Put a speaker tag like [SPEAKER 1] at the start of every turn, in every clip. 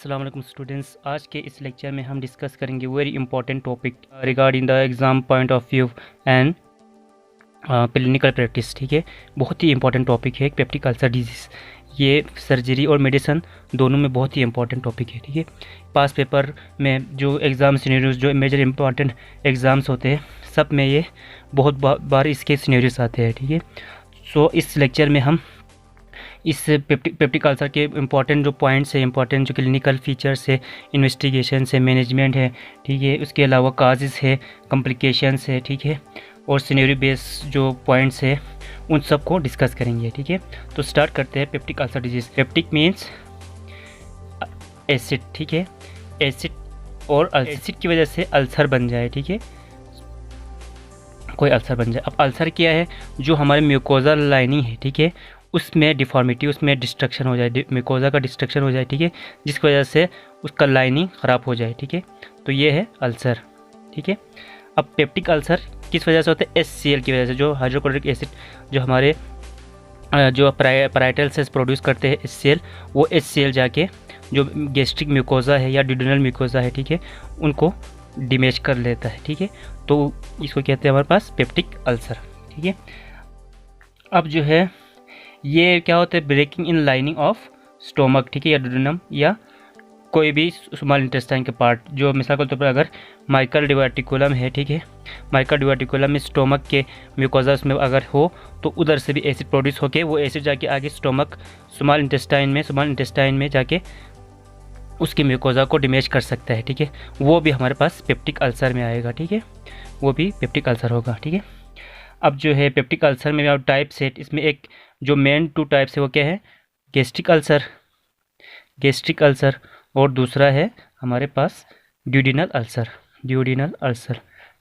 [SPEAKER 1] अस्सलाम वालेकुम स्टूडेंट्स। आज के इस लेक्चर में हम डिस्कस करेंगे very important topic regarding the exam point of view and clinical practice. ठीक है, बहुत ही इंपॉर्टेंट टॉपिक है पेप्टिक अल्सर डिजीज़। ये सर्जरी और मेडिसिन दोनों में बहुत ही इंपॉर्टेंट टॉपिक है। ठीक है, पास पेपर में जो एग्ज़ाम सिनेरियोज जो मेजर इंपॉर्टेंट एग्ज़ाम्स होते हैं सब में ये बहुत बार इसके सिनेरियोज आते हैं। ठीक है, सो इस लेक्चर में हम इस पेप्टिक अल्सर के इम्पॉर्टेंट जो पॉइंट्स है, इम्पॉर्टेंट जो क्लिनिकल फीचर्स है, इन्वेस्टिगेशन है, मैनेजमेंट है, ठीक है, उसके अलावा काजेस है, कॉम्प्लिकेशंस है, ठीक है, और सिनेरियो बेस जो पॉइंट्स है उन सब को डिस्कस करेंगे। ठीक है, तो स्टार्ट करते हैं peptic ulcer disease. Peptic means acid. ठीक है, एसिड और एसिड की वजह से अल्सर बन जाए। ठीक है, कोई अल्सर बन जाए। अब अल्सर क्या है? जो हमारे म्यूकोजा लाइनिंग है, ठीक है, उसमें डिफॉर्मिटी, उसमें डिस्ट्रक्शन हो जाए, म्यूकोजा का डिस्ट्रक्शन हो जाए। ठीक है, जिसकी वजह से उसका लाइनिंग ख़राब हो जाए। ठीक है, तो ये है अल्सर। ठीक है, अब पेप्टिक अल्सर किस वजह से होता है? HCl की वजह से। जो हाइड्रोक्लोरिक एसिड जो हमारे जो पैराइटल सेल्स प्रोड्यूस करते हैं HCl, वो HCl जाके जो गैस्ट्रिक म्यूकोजा है या ड्यूडेनल म्यूकोजा है, ठीक है, उनको डैमेज कर लेता है। ठीक है, तो इसको कहते हैं हमारे पास पेप्टिक अल्सर। ठीक है, अब जो है ये क्या होता है? Breaking in lining of stomach, ठीक है, या ड्यूडेनम या कोई भी स्मॉल इंटेस्टाइन के पार्ट। जो मिसाल के तौर पर अगर माइकल डिवर्टिकुलम है, ठीक है, माइकल डिवर्टिकुलम में स्टोमक के म्यूकोजा में अगर हो तो उधर से भी एसिड प्रोड्यूस होके वो एसिड जाके आगे स्मॉल इंटेस्टाइन में जाके उसके म्यूकोजा को डैमेज कर सकता है। ठीक है, वो भी हमारे पास पेप्टिक अल्सर में आएगा। ठीक है, वो भी पेप्टिक अल्सर होगा। ठीक है, अब जो है पेप्टिक अल्सर में टाइप सेट, इसमें एक जो मेन 2 टाइप्स है वो क्या है? गैस्ट्रिक अल्सर और दूसरा है हमारे पास ड्यूडिनल अल्सर।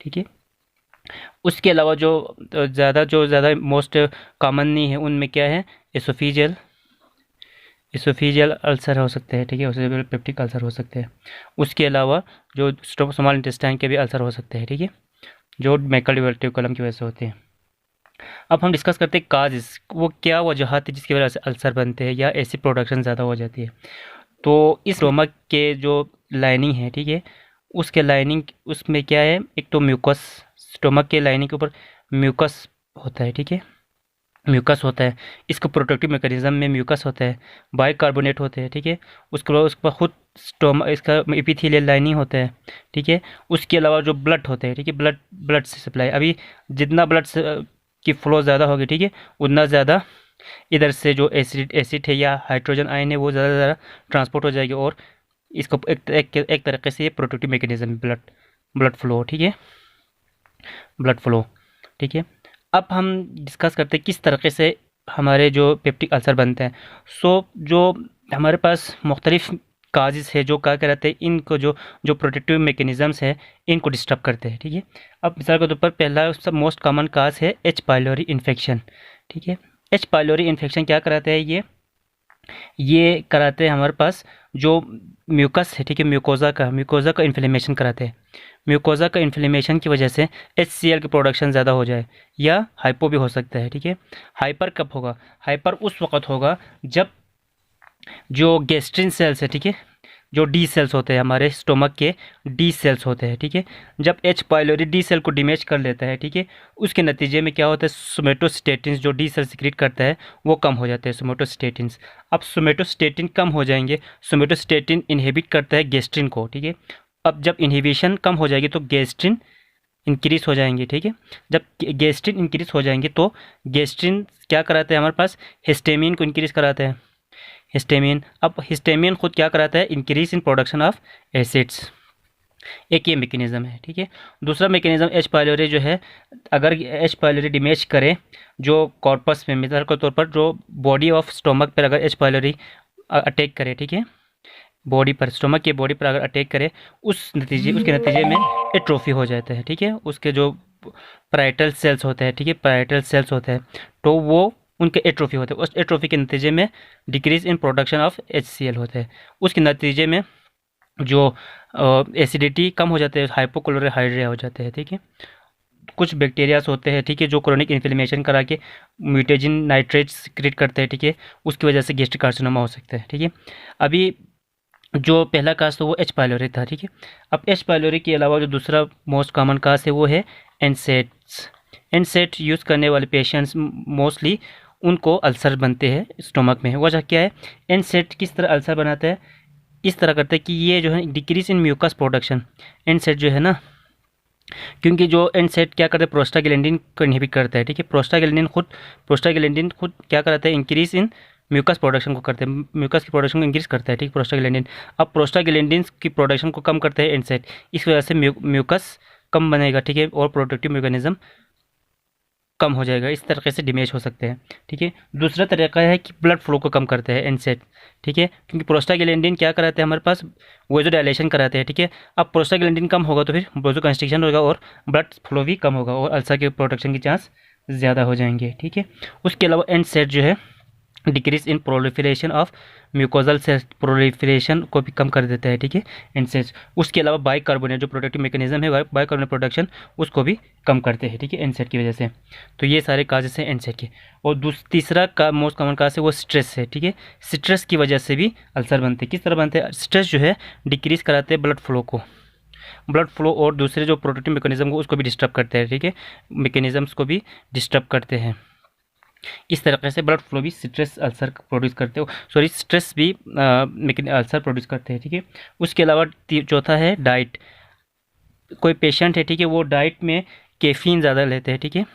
[SPEAKER 1] ठीक है, उसके अलावा जो ज़्यादा मोस्ट कॉमन नहीं है उनमें क्या है? एसोफिजियल अल्सर हो सकते हैं। ठीक है, उससे पेप्टिक अल्सर हो सकते हैं। उसके अलावा जो स्मॉल इंटेस्टाइन के भी अल्सर हो सकते हैं। ठीक है, जो माइकल डिवर्टिकुलम की वजह से होते हैं। अब हम डिस्कस करते हैं काजेस, वो क्या वजह है जिसकी वजह से अल्सर बनते हैं या एसिड प्रोडक्शन ज़्यादा हो जाती है। तो इस स्टोमक के जो लाइनिंग है, ठीक है, उसके लाइनिंग उसमें क्या है? एक तो म्यूकस, स्टोमक के लाइनिंग के ऊपर म्यूकस होता है। ठीक है, म्यूकस होता है, इसको प्रोटेक्टिव मैकेनिज्म में म्यूकस होता है, बाइकार्बोनेट होते हैं। ठीक है, उसके बाद उसके बाद खुद स्टोमक इसका एपिथेलियल लाइनिंग होता है। ठीक है, उसके अलावा जो ब्लड होते हैं, ठीक है, ब्लड से सप्लाई, अभी जितना ब्लड की फ्लो ज़्यादा होगी, ठीक है, उतना ज़्यादा इधर से जो एसिड है या हाइड्रोजन आयन है वो ज़्यादा ट्रांसपोर्ट हो जाएगी और इसको एक तरीके से ये प्रोटेक्टिव मैकेनिज्म ब्लड फ्लो। ठीक है, ब्लड फ्लो। ठीक है, अब हम डिस्कस करते हैं किस तरीके से हमारे जो पेप्टिक अल्सर बनते हैं। सो जो हमारे पास मुख्तलिफ काजेस है जो क्या कहते हैं, इनको जो प्रोटेक्टिव मैकेनिज़म्स है इनको डिस्टर्ब करते हैं। ठीक है, अब मिसाल के तौर पर पहला सब मोस्ट कॉमन काज है H पाइलोरी इन्फेक्शन। ठीक है, H पाइलोरी इन्फेक्शन क्या कराते हैं? ये कराते हैं हमारे पास जो म्यूकस है, ठीक है, म्यूकोजा का इन्फ्लेमेशन कराते हैं। म्यूकोजा का इन्फ्लेमेशन की वजह से HCl की प्रोडक्शन ज़्यादा हो जाए या हाइपो भी हो सकता है। ठीक है, हाइपर कब होगा? हाइपर उस वक़्त होगा जब जो गैस्ट्रिन सेल्स है, ठीक है, जो डी सेल्स होते हैं हमारे स्टोमक के, डी सेल्स होते हैं। ठीक है, जब H पाइलोरी डी सेल को डैमेज कर लेता है, ठीक है, उसके नतीजे में क्या होता है? सोमेटोस्टेटिन्स जो डी सेल सिक्रीट करता है वो कम हो जाते हैं, सोमेटोस्टेटिन्स। अब सोमेटोस्टेटिन कम हो जाएंगे, सोमेटोस्टेटिन इनहिबिट करता है गैस्ट्रिन को। ठीक है, अब जब इनहिबिशन कम हो जाएगी तो गैस्ट्रिन इंक्रीज हो जाएंगे। ठीक है, जब गैस्ट्रिन इंक्रीज हो जाएंगे तो गैस्ट्रिन क्या कराते हैं हमारे पास? हिस्टामिन को इंक्रीज कराते हैं, हिस्टामिन। अब हिस्टामिन खुद क्या कराता है? Increase in production of acids. एक ये मैकेनिज्म है। ठीक है, दूसरा मैकेनिज्म H पाइलोरी जो है, अगर H पाइलोरी डैमेज करे जो कॉर्पस में, मिसाल के तौर पर जो बॉडी ऑफ स्टोमक पर अगर H पाइलोरी अटैक करे, ठीक है, बॉडी पर, स्टोमक के बॉडी पर अगर अटैक करे, उसके नतीजे में एट्रोफी हो जाता है। ठीक है, उसके जो पैराइटल सेल्स होते हैं, ठीक है, पैराइटल सेल्स होते हैं तो वो उनके एट्रोफी होते हैं। उस एट्रोफी के नतीजे में decrease in production of HCl होते हैं। उसके नतीजे में जो एसिडिटी कम हो जाते हैं, हाइपोक्लोराइड्रिया हो जाते हैं। ठीक है, कुछ बैक्टीरियाज होते हैं, ठीक है, जो क्रोनिक इन्फ्लेमेशन करा के म्यूटेजिन नाइट्रेट सिक्रेट करते हैं। ठीक है, उसकी वजह से गैस्ट्रिक कार्सिनोमा हो सकता है। ठीक है, अभी जो पहला काज था वो एच पायलोरी था, ठीक है। अब एच पायलोरी के अलावा जो दूसरा मोस्ट कॉमन काज है वो है एनसेट्स। एनसेट यूज़ करने वाले पेशेंट्स मोस्टली उनको अल्सर बनते हैं स्टोमक में। वजह क्या है, एनसेट किस तरह अल्सर बनाता है, इस तरह करता है कि ये जो है डिक्रीज इन म्यूकस प्रोडक्शन। एनसेट जो है ना, क्योंकि जो एनसेट क्या करता है, प्रोस्टाग्लैंडिन को इनहिबिट करता है, ठीक है। प्रोस्टाग्लैंडिन खुद क्या करता है, इंक्रीज इन म्यूकस प्रोडक्शन को करते हैं, म्यूकस की प्रोडक्शन को इंक्रीज करता है, ठीक। प्रोस्टाग्लैंडिन, अब प्रोस्टाग्लैंडिन की प्रोडक्शन को कम करते हैं एनसेट, इस वजह से म्यूकस कम बनेगा, ठीक है, और प्रोटेक्टिव मैकेनिज्म कम हो जाएगा। इस तरीके से डैमेज हो सकते हैं, ठीक है। दूसरा तरीका है कि ब्लड फ्लो को कम करते हैं एनसेट, ठीक है, क्योंकि प्रोस्टाग्लैंडिन क्या कराते हैं हमारे पास, वेज़ोडाइलेशन कराते हैं, ठीक है। अब प्रोस्टाग्लैंडिन कम होगा तो फिर वेज़ोकंस्ट्रिक्शन होगा और ब्लड फ्लो भी कम होगा और अल्सर के प्रोटेक्शन के चांस ज़्यादा हो जाएंगे, ठीक है। उसके अलावा एनसेट जो है decrease in proliferation of mucosal cells, proliferation को भी कम कर देता है, ठीक है, एनसेट। उसके अलावा बाइकार्बोनेट जो प्रोटेक्टिव मैकेनिज्म है बाइकार्बोनेट प्रोडक्शन उसको भी कम करते हैं, ठीक है, एनसेट की वजह से। तो ये सारे काजेस हैं एनसेट के। और तीसरा का मोस्ट कॉमन काज है वो स्ट्रेस है, ठीक है। स्ट्रेस की वजह से भी अल्सर बनते हैं। किस तरह बनते हैं, स्ट्रेस जो है डिक्रीज कराते हैं ब्लड फ्लो को, ब्लड फ्लो और दूसरे जो प्रोटेक्टिव मैकेनिज्म को उसको भी डिस्टर्ब करते हैं, ठीक है, मैकेनिज्म्स को भी डिस्टर्ब करते हैं। इस तरीके से ब्लड फ्लो भी स्ट्रेस अल्सर प्रोड्यूस करते हो, सॉरी स्ट्रेस भी अल्सर प्रोड्यूस करते हैं, ठीक है। उसके अलावा चौथा है डाइट। कोई पेशेंट है, ठीक है, वो डाइट में कैफीन ज़्यादा लेते हैं, ठीक है,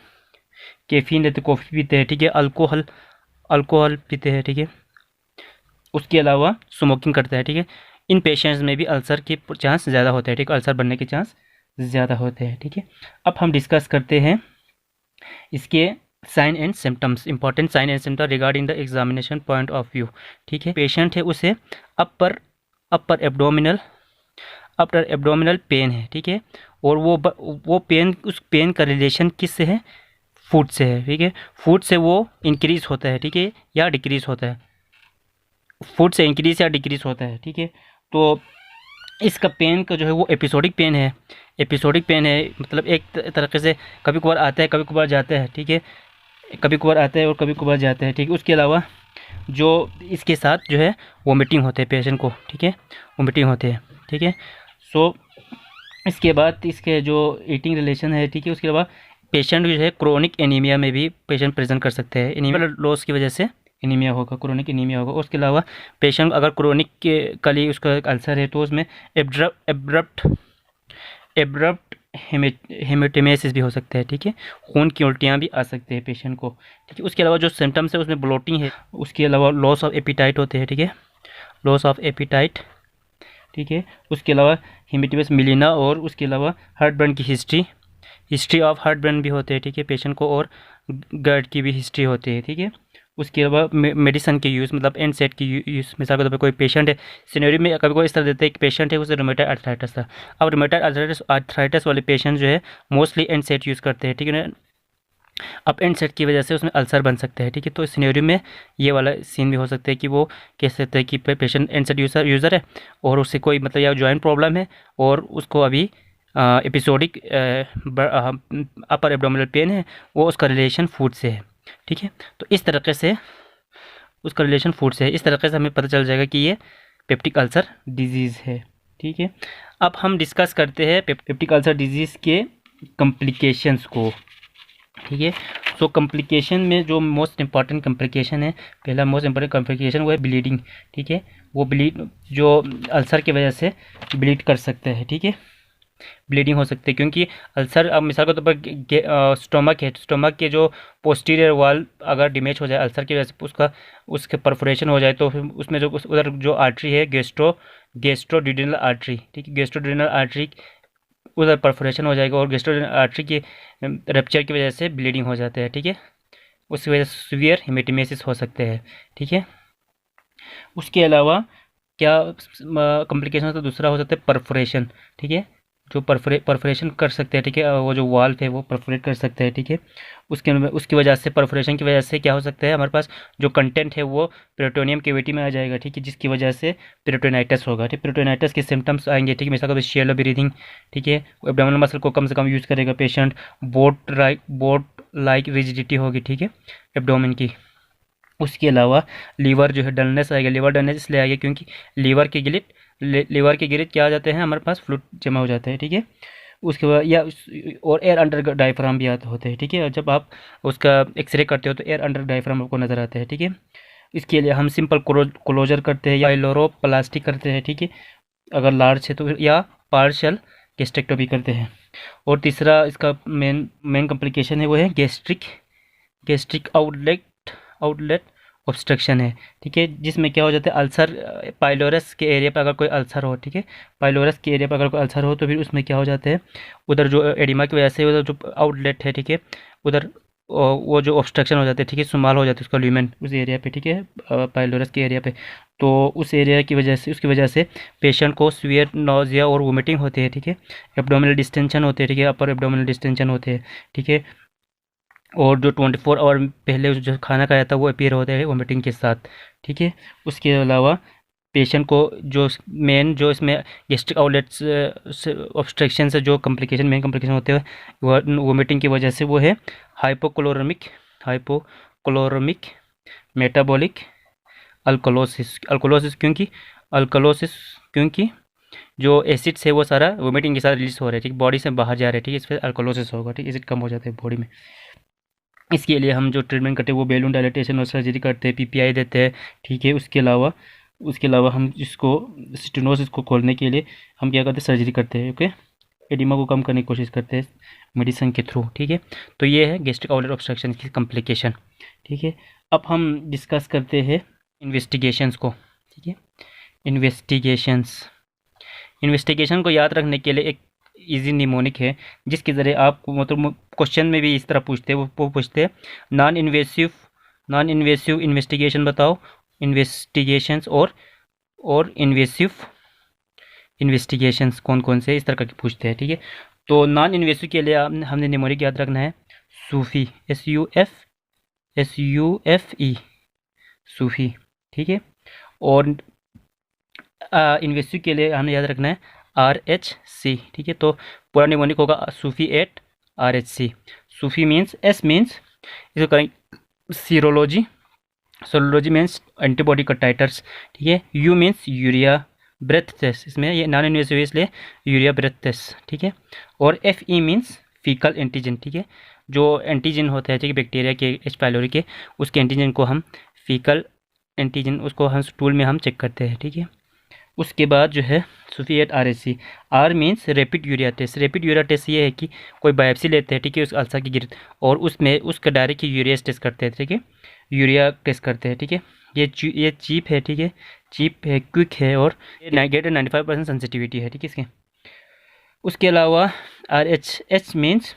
[SPEAKER 1] कैफीन लेते, कॉफ़ी पीते हैं, ठीक है, अल्कोहल पीते हैं, ठीक है। उसके अलावा स्मोकिंग करता है, ठीक है। इन पेशेंट्स में भी अल्सर के चांस ज़्यादा होते हैं, ठीक है, अल्सर बनने के चांस ज़्यादा होते हैं, ठीक है। अब हम डिस्कस करते हैं इसके sign and symptoms, important sign and symptom regarding the examination point of view, ठीक है। पेशेंट है उसे अपर एब्डोमिनल पेन है, ठीक है, और वो पेन, उस पेन का रिलेशन किस से है, फूड से है, ठीक है। फूड से वो इंक्रीज होता है, ठीक है, या डिक्रीज होता है, फूड से इंक्रीज या डिक्रीज होता है, ठीक है। तो इसका पेन का जो है वो एपिसोडिक पेन है, मतलब एक तरीके से कभी कभार आता है कभी कभार जाता है, ठीक है, कभी कभार आता है और कभी कभार जाता है, ठीक है। उसके अलावा जो इसके साथ जो है वोमिटिंग होते हैं पेशेंट को, ठीक है, वोमिटिंग होते हैं, ठीक है। सो इसके बाद इसके जो ईटिंग रिलेशन है, ठीक है। उसके अलावा पेशेंट जो है क्रोनिक एनीमिया में भी पेशेंट प्रेजेंट कर सकते हैं, एनीमिया लॉस की वजह से एनीमिया होगा, क्रोनिक एनीमिया होगा। उसके अलावा पेशेंट अगर क्रोनिक के कली उसका अल्सर है तो उसमें एब्रप्ट हेमेटेमेसिस भी हो सकता है, ठीक है, खून की उल्टियाँ भी आ सकते हैं पेशेंट को, ठीक है। उसके अलावा जो सिम्टम्स है उसमें ब्लोटिंग है, उसके अलावा लॉस ऑफ एपिटाइट होते हैं, ठीक है, लॉस ऑफ एपिटाइट, ठीक है। उसके अलावा हेमेटेमेस मिलीना, और उसके अलावा हार्ट बर्न की हिस्ट्री ऑफ हार्ट बर्न भी होते हैं, ठीक है, पेशेंट को, और गर्ड की भी हिस्ट्री होती है, ठीक है। उसके अलावा मेडिसन के यूज़, मतलब एन सेट की यूज़, मिसाल के तौर पर कोई पेशेंट है, सिनेरियो में कभी कोई इस तरह देते हैं कि पेशेंट है उसे रोमेटॉइड आर्थराइटिस था। अब रोमेटॉइड आर्थराइटिस वाले पेशेंट जो है मोस्टली एन सेट यूज़ करते हैं, ठीक है ना। अब एन सेट की वजह से उसमें अल्सर बन सकते हैं, ठीक है। तो इस सिनेरियो में ये वाला सीन भी हो सकता है कि वो कह सकते हैं कि पेशेंट एन सेट यूज़र है और उससे कोई मतलब या जॉइंट प्रॉब्लम है और उसको अभी एपिसोडिक अपर एब्डोमिनल पेन है, वो उसका रिलेशन फूड से है, ठीक है। तो इस तरीके से उसका रिलेशन फूड से है, इस तरीके से हमें पता चल जाएगा कि ये पेप्टिक अल्सर डिजीज़ है, ठीक है। अब हम डिस्कस करते हैं पेप्टिक अल्सर डिजीज़ के कॉम्प्लिकेशंस को, ठीक है। सो कॉम्प्लिकेशन में जो मोस्ट इंपॉर्टेंट कॉम्प्लिकेशन है, पहला मोस्ट इंपॉर्टेंट कॉम्प्लिकेशन वो है ब्लीडिंग, ठीक है। वो ब्लीड जो अल्सर की वजह से ब्लीड कर सकते हैं, ठीक है, ब्लीडिंग हो सकती है, क्योंकि अल्सर, अब मिसाल के तौर पर स्टोमक है, स्टोमक के जो पोस्टीरियर वाल अगर डैमेज हो जाए अल्सर की वजह से, उसके परफोरेशन हो जाए तो फिर उसमें जो उधर जो आर्टरी है गैस्ट्रोड्यूडेनल आर्टरी, ठीक है, गैस्ट्रोड्यूडेनल आर्टरी उधर परफोरेशन हो जाएगा और गैस्ट्रोड्यूडेनल आर्टरी के रप्चर की वजह से ब्लीडिंग हो जाता है, ठीक है। उसकी वजह से सीवियर हेमेटोमेसिस हो सकते हैं, ठीक है। उसके अलावा क्या कॉम्प्लिकेशन तो दूसरा हो सकता है परफोरेशन, ठीक है, जो परफोरेशन कर सकते हैं, ठीक है, वो जो वाल्व है वो परफोरेट कर सकते हैं, ठीक है। उसकी वजह से, परफोरेशन की वजह से क्या हो सकता है, हमारे पास जो कंटेंट है वो पेरिटोनियम कैविटी में आ जाएगा, ठीक है, जिसकी वजह से पेरिटोनाइटिस होगा, ठीक। पेरिटोनाइटिस के सिम्टम्स आएंगे, ठीक है, मिसाल का शैलो ब्रीथिंग, ठीक है, एब्डोमिनल मसल को कम से कम यूज़ करेगा पेशेंट, बोट लाइक रिजिडिटी होगी, ठीक है, एब्डोमेन की। उसके अलावा लीवर जो है डलनेस आएगा, लीवर डलनेस इसलिए आएगा क्योंकि लीवर के गिलिट लीवर के गिरिज क्या आ जाते हैं, हमारे पास फ्लूइड जमा हो जाता है, ठीक है। उसके बाद या और एयर अंडर डायफ्राम भी आते होते हैं, ठीक है। और जब आप उसका एक्सरे करते हो तो एयर अंडर डायफ्राम आपको नज़र आता है, ठीक है। इसके लिए हम सिंपल क्लोजर करते हैं या पाइलोरोप्लास्टी करते हैं, ठीक है, अगर लार्ज है तो, या पार्शियल गैस्ट्रेक्टोमी करते हैं। और तीसरा इसका मेन कॉम्प्लिकेशन है वो है गैस्ट्रिक आउटलेट ऑब्स्ट्रक्शन है, ठीक है, जिसमें क्या हो जाता है, अल्सर पाइलोरस के एरिया पर अगर कोई अल्सर हो, ठीक है, पाइलोरस के एरिया पर अगर कोई अल्सर हो तो फिर उसमें क्या हो जाता है, उधर जो एडिमा की वजह से उधर जो आउटलेट है, ठीक है, उधर वो जो ऑब्स्ट्रक्शन हो जाते हैं, ठीक है, सुमाल हो जाते हैं उसका ल्यूमेन उस एरिया पे, ठीक है, पाइलोरस के एरिया पे। तो उस एरिया की वजह से, उसकी वजह से पेशेंट को सीवियर नोजिया और वोमिटिंग होती है, ठीक है, एब्डोमिनल डिस्टेंशन होते हैं, ठीक है, अपर एब्डोमिनल डिस्टेंशन होते हैं, ठीक है। और जो 24 आवर पहले जो खाना खाया था वो अपीयर होता है वोमिटिंग के साथ, ठीक है। उसके अलावा पेशेंट को जो मेन जो इसमें गैस्ट्रिक आउटलेट्स ऑब्स्ट्रक्शन से जो मेन कॉम्प्लिकेशन होते हैं वोमिटिंग की वजह से, वो है हाइपोक्लोरमिक मेटाबॉलिक अल्कोलोसिस क्योंकि जो एसिड्स है वो सारा वोमिटिंग के साथ रिलीज हो रहा है, ठीक, बॉडी से बाहर जा रहे हैं, ठीक है, इस पर अल्कोलोसिस होगा, ठीक, एसिड कम हो जाता है बॉडी में। इसके लिए हम जो ट्रीटमेंट करते हैं वो बैलून डायलेटेशन और सर्जरी करते हैं, पीपीआई देते हैं, ठीक है। उसके अलावा हम इसको स्टेनोसिस को खोलने के लिए हम क्या करते हैं, सर्जरी करते हैं, ओके, एडिमा को कम करने की कोशिश करते हैं मेडिसिन के थ्रू, ठीक है। तो ये है गैस्ट्रिक आउटलेट ऑब्स्ट्रक्शन की कॉम्प्लिकेशन, ठीक है। अब हम डिस्कस करते हैं इन्वेस्टिगेशंस को, ठीक है। इन्वेस्टिगेशन को याद रखने के लिए एक इजी निमोनिक है, जिसके ज़रिए आप मतलब क्वेश्चन में भी इस तरह पूछते हैं, वो पूछते हैं नॉन इन्वेसिव इन्वेस्टिगेशन बताओ, इन्वेस्टिगेशंस और इन्वेसिव इन्वेस्टिगेशंस कौन कौन से, इस तरह के पूछते हैं, ठीक है। तो नॉन इन्वेसिव के लिए हमने निमोनिक याद रखना है सूफी, SUFE सूफी, ठीक है। और इन्वेसिव के लिए हमें याद रखना है RHC, ठीक है। तो पूरा निमोनिक होगा sufi 8 RHC। Sufi means S means इसको करेंगे सीरोलॉजी मीन्स एंटीबॉडी का टाइटर्स, ठीक है। U means urea breath test, इसमें ये नॉन इन्वेसिव इसलिए यूरिया ब्रेथ टेस्ट, ठीक है। और FE मीन्स फीकल एंटीजन, ठीक है, जो एंटीजन होता है, ठीक है, बैक्टीरिया के H पाइलोरी के, उसके एंटीजन को हम फीकल एंटीजन उसको हम टूल में हम चेक करते हैं, ठीक है। उसके बाद जो है sufi 8 RHC, R means rapid urea test. Rapid urea test ये है कि कोई बायोप्सी लेते हैं, ठीक है, उस अल्सर की गिरद, और उसमें उसका डायरेक्ट यूरिया टेस्ट करते हैं, ठीक है, यूरिया टेस्ट करते हैं, ठीक है। ये चीप है, ठीक है, चीप है, क्विक है, और गेट 95% सेंसिटिविटी है, ठीक है इसके। उसके अलावा RH मीन्स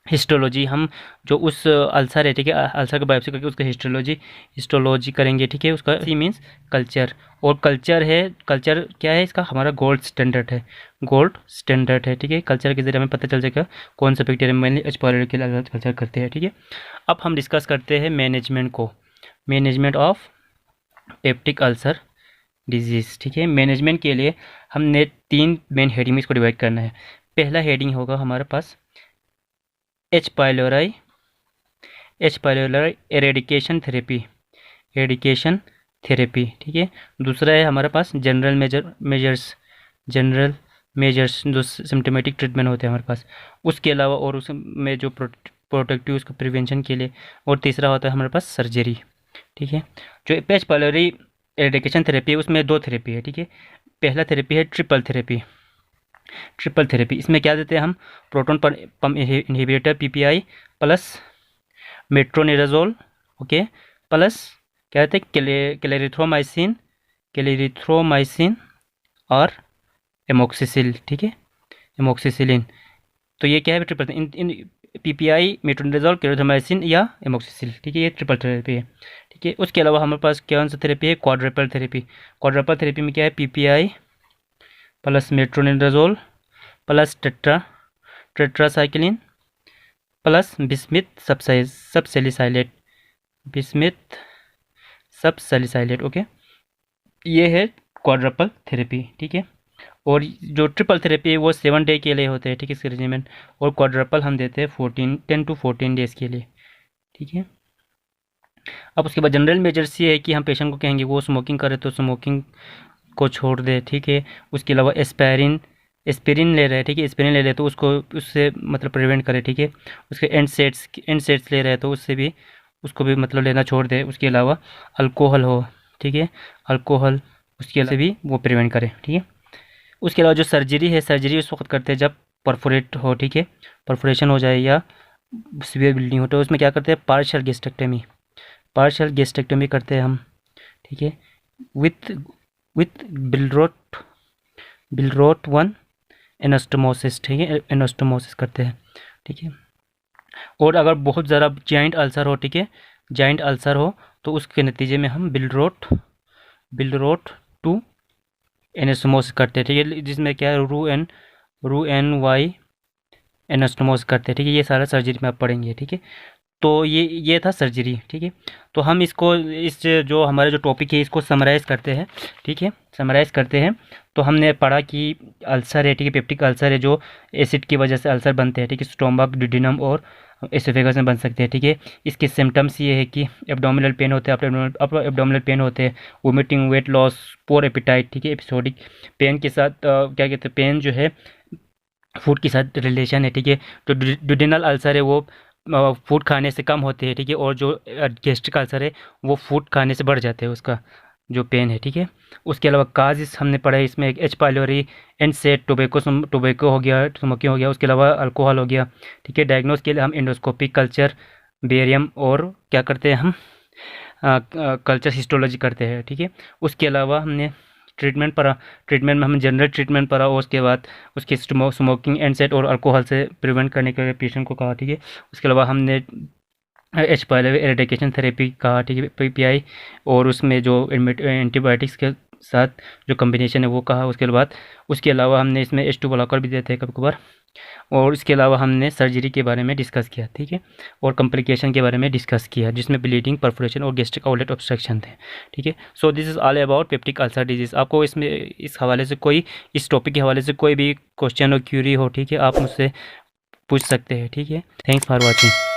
[SPEAKER 1] हिस्टोलॉजी, हम जो उस अल्सर है, ठीक है, अल्सर का बायोप्सी करके उसका हिस्टोलॉजी करेंगे, ठीक है। उसका C मीन्स कल्चर, और कल्चर क्या है इसका, हमारा गोल्ड स्टैंडर्ड है, ठीक है। कल्चर के जरिए हमें पता चल जाएगा कौन सा बैक्टीरिया मेनली H पाइलोरी के लिए कल्चर करते हैं, ठीक है। अब हम डिस्कस करते हैं management of peptic ulcer disease, ठीक है। मैनेजमेंट के लिए हमने 3 मेन हेडिंग में इसको डिवाइड करना है। पहला हेडिंग होगा हमारे पास H पाइलोरी एरेडिकेशन थेरेपी, ठीक है। दूसरा है हमारे पास जनरल मेजर्स जो सिम्टोमेटिक ट्रीटमेंट होते हैं हमारे पास, उसके अलावा और उसमें जो प्रोटेक्टिव उसका प्रिवेंशन के लिए, और तीसरा होता है हमारे पास सर्जरी, ठीक है। जो H पाइलोरी एरेडिकेशन थेरेपी है उसमें 2 थेरेपी है, ठीक है। पहला थेरेपी है ट्रिपल थेरेपी, इसमें क्या देते हैं हम, proton pump inhibitor PPI plus metronidazole, okay, plus क्या कहते हैं क्लेरिथ्रोमाइसिन और एमोक्सिसिल, ठीक है, एमोक्सिसिलिन। तो ये क्या है, ट्रिपल इन PPI मेट्रोनिडाजोल क्लेरिथ्रोमाइसिन या एमोक्सिसिल, ठीक है, ये ट्रिपल थेरेपी है, ठीक है। उसके अलावा हमारे पास कौन सा थेरेपी है, क्वाड्रपल थेरेपी में क्या है, PPI plus metronidazole plus tetracycline plus bismuth subsalicylate, okay, ये है क्वाड्रपल थेरेपी, ठीक है। और जो ट्रिपल थेरेपी है वो 7 डे के लिए होते हैं, ठीक है, इसके रेजिमेंट, और क्वाड्रपल हम देते हैं 10 to 14 डेज़ के लिए, ठीक है। अब उसके बाद जनरल मेजर्स ये है कि हम पेशेंट को कहेंगे वो स्मोकिंग करे तो स्मोकिंग को छोड़ दे, ठीक है। उसके अलावा एस्पिरिन ले रहे हैं, ठीक है, एस्पिरिन ले रहे तो उसको उससे मतलब प्रिवेंट करे, ठीक है। उसके एनसेड्स ले रहे हैं तो उससे भी उसको भी मतलब लेना छोड़ दे। उसके अलावा अल्कोहल हो, ठीक है, अल्कोहल उसके से भी वो प्रिवेंट करे, ठीक है। उसके अलावा जो सर्जरी है, सर्जरी उस वक्त करते हैं जब परफोरेट हो, ठीक है, परफोरेशन हो जाए या सीवियर ब्लीडिंग हो, तो उसमें क्या करते हैं, पार्शियल गेस्टेक्टमी करते हैं हम, ठीक है, विथ विथ बिलरोट 1 एनास्टोमोसिस, ठीक है, एनास्टोमोसिस करते हैं, ठीक है। और अगर बहुत ज़्यादा जॉइंट अल्सर हो, ठीक है, जॉइंट अल्सर हो तो उसके नतीजे में हम बिलरोट 2 एनास्टोमोसिस करते हैं, ठीक है, जिसमें क्या है रू एन वाई एनास्टोमोसिस करते हैं, ठीक है। ये सारा सर्जरी में आप पढ़ेंगे, ठीक है। तो ये था सर्जरी, ठीक है। तो हम इसको इस जो हमारे जो टॉपिक है इसको समराइज़ करते हैं, ठीक है, समराइज़ करते हैं। तो हमने पढ़ा कि अल्सर है, ठीक है, पेप्टिक अल्सर है जो एसिड की वजह से अल्सर बनते हैं, ठीक है, स्टोमक, ड्यूडेनम और एसोफेगस में बन सकते हैं, ठीक है। इसके सिम्टम्स ये है कि एब्डोमिनल पेन होते हैं, अपर एब्डोमिनल पेन होते हैं, वोमिटिंग, वेट लॉस, पोर एपिटाइट, ठीक है, एपिसोडिक पेन के साथ क्या कहते हैं, पेन जो है फूड के साथ रिलेशन है, ठीक है। तो ड्यूडेनल अल्सर है वो फूड खाने से कम होते हैं, ठीक है, और जो गैस्ट्रिक अल्सर है वो फूड खाने से बढ़ जाते हैं, उसका जो पेन है, ठीक है। उसके अलावा काजिस हमने पढ़ा है, इसमें एच पाइलोरी, एनसेड, टोबैको हो गया, स्मोकिंग हो गया, उसके अलावा अल्कोहल हो गया, ठीक है। डायग्नोस के लिए हम एंडोस्कोपिक कल्चर, बेरियम और क्या करते हैं हम कल्चर हिस्टोलॉजी करते हैं, ठीक है। उसके अलावा हमने ट्रीटमेंट में हम जनरल ट्रीटमेंट पढ़ा और उसके बाद उसकी स्मोकिंग, एनसेड और अल्कोहल से प्रिवेंट करने के लिए पेशेंट को कहा, ठीक है। उसके अलावा हमने एच पाइलोरी एरेडिकेशन थेरेपी कहा, ठीक है, पीपीआई, और उसमें जो एंटीबायोटिक्स के साथ जो कम्बिनेशन है वो कहा। उसके अलावा हमने इसमें H2 ब्लॉकर भी देते हैं कभी कभार, और इसके अलावा हमने सर्जरी के बारे में डिस्कस किया, ठीक है, और कॉम्प्लिकेशन के बारे में डिस्कस किया जिसमें ब्लीडिंग, परफोरेशन और गैस्ट्रिक आउटलेट ऑब्स्ट्रक्शन थे, ठीक है। So this is all about peptic ulcer disease. आपको इसमें इस हवाले से इस टॉपिक के हवाले से कोई भी क्वेश्चन और क्यूरी हो, ठीक है, आप मुझसे पूछ सकते हैं, ठीक है। Thanks for watching.